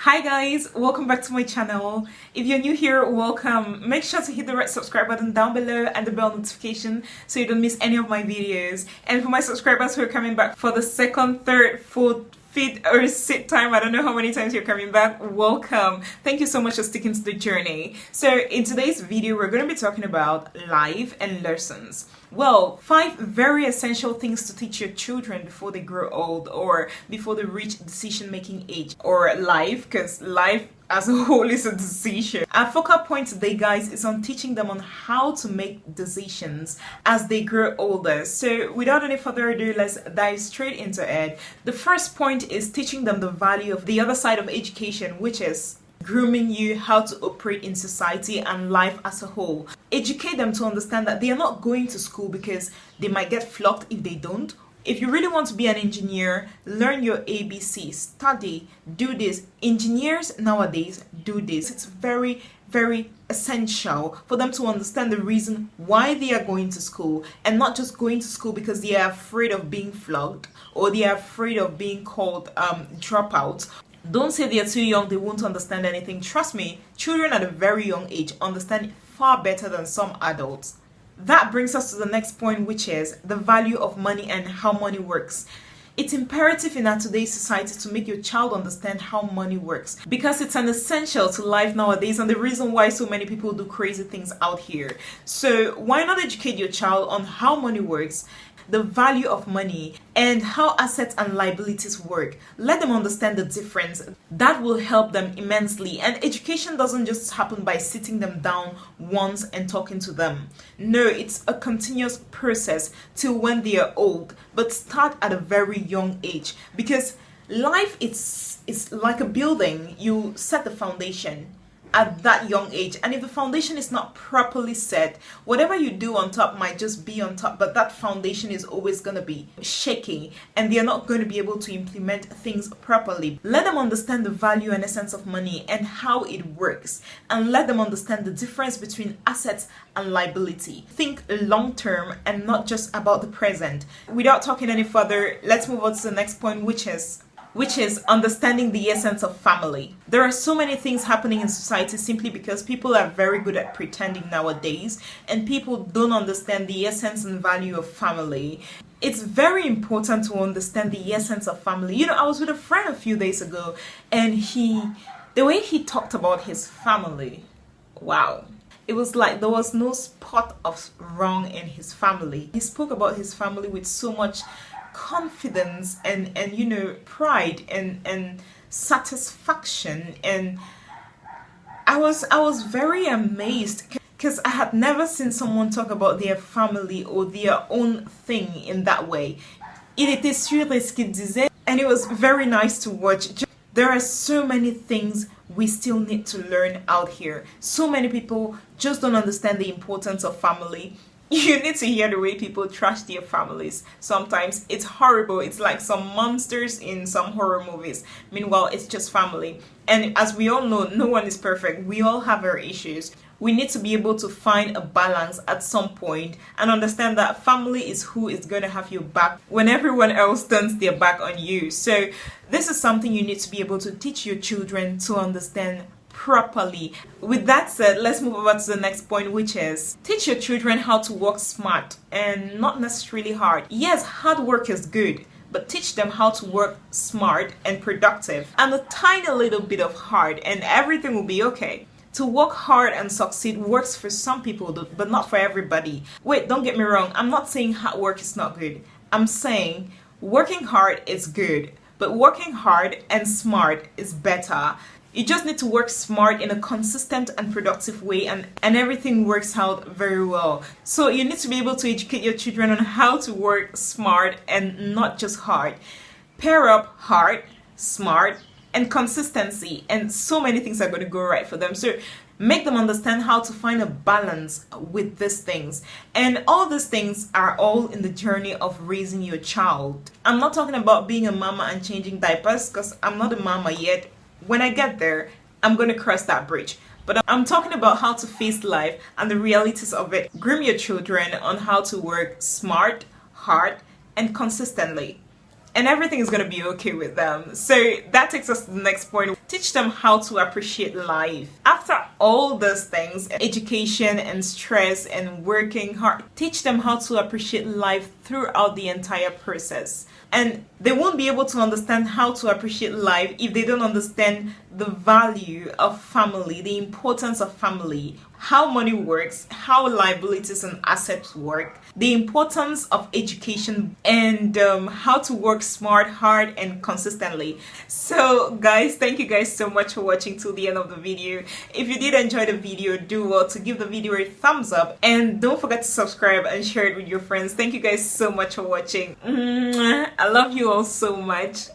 Hi guys, welcome back to my channel. If you're new here, welcome. Make sure to hit the red subscribe button down below and the bell notification so you don't miss any of my videos. And for my subscribers who are coming back for the second, third, fourth, fifth or sixth time, I don't know how many times you're coming back, welcome. Thank you so much for sticking to the journey. So in today's video, we're going to be talking about life and lessons. Well, 5 very essential things to teach your children before they grow old or before they reach decision-making age, or life, because life as a whole is a decision. Our focal point today, guys, is on teaching them on how to make decisions as they grow older. So without any further ado, let's dive straight into it. The first point is teaching them the value of the other side of education, which is grooming you how to operate in society and life as a whole. Educate them to understand that they are not going to school because they might get flogged if they don't. If you really want to be an engineer, learn your ABC, study, do this. Engineers nowadays do this. It's very, very essential for them to understand the reason why they are going to school, and not just going to school because they are afraid of being flogged or they are afraid of being called dropouts. Don't say they're too young, they won't understand anything. Trust me, children at a very young age understand far better than some adults. That brings us to the next point, which is the value of money and how money works. It's imperative in our today's society to make your child understand how money works, because it's an essential to life nowadays and the reason why so many people do crazy things out here. So why not educate your child on how money works, the value of money, and how assets and liabilities work. Let them understand the difference. That will help them immensely. And education doesn't just happen by sitting them down once and talking to them. No, it's a continuous process till when they are old, but start at a very young age, because life is like a building. You set the foundation at that young age, and if the foundation is not properly set, whatever you do on top might just be on top, but that foundation is always going to be shaky and they're not going to be able to implement things properly. Let them understand the value and essence of money and how it works, and let them understand the difference between assets and liability. Think long term and not just about the present. Without talking any further, let's move on to the next point, which is understanding the essence of family. There are so many things happening in society simply because people are very good at pretending nowadays, and people don't understand the essence and value of family. It's very important to understand the essence of family. You know, I was with a friend a few days ago, and the way he talked about his family, wow. It was like there was no spot of wrong in his family. He spoke about his family with so much confidence and you know, pride and satisfaction, and I was very amazed because I had never seen someone talk about their family or their own thing in that way. Il était sûr de ce qu'il disait, and it was very nice to watch. There are so many things we still need to learn out here. So many people just don't understand the importance of family. You need to hear the way people trash their families. Sometimes it's horrible. It's like some monsters in some horror movies. Meanwhile, it's just family. And as we all know, no one is perfect. We all have our issues. We need to be able to find a balance at some point and understand that family is who is going to have your back when everyone else turns their back on you. So this is something you need to be able to teach your children to understand properly. With that said, let's move over to the next point, which is teach your children how to work smart and not necessarily hard. Yes, hard work is good, but teach them how to work smart and productive, and a tiny little bit of hard, and everything will be okay. To work hard and succeed works for some people, but not for everybody. Wait, don't get me wrong. I'm not saying hard work is not good. I'm saying working hard is good, but working hard and smart is better. You just need to work smart in a consistent and productive way, and everything works out very well. So you need to be able to educate your children on how to work smart and not just hard. Pair up hard, smart, and consistency, and so many things are going to go right for them. So make them understand how to find a balance with these things. And all these things are all in the journey of raising your child. I'm not talking about being a mama and changing diapers, because I'm not a mama yet. When I get there, I'm going to cross that bridge. But I'm talking about how to face life and the realities of it. Groom your children on how to work smart, hard, and consistently. and everything is going to be okay with them. So that takes us to the next point. Teach them how to appreciate life. After all those things, education and stress and working hard, teach them how to appreciate life throughout the entire process. And they won't be able to understand how to appreciate life if they don't understand the value of family, the importance of family, how money works, how liabilities and assets work, the importance of education, and how to work smart, hard, and consistently. So guys, thank you guys so much for watching till the end of the video. If you did enjoy the video, do well to give the video a thumbs up, and don't forget to subscribe and share it with your friends. Thank you guys so much for watching. I love you all so much.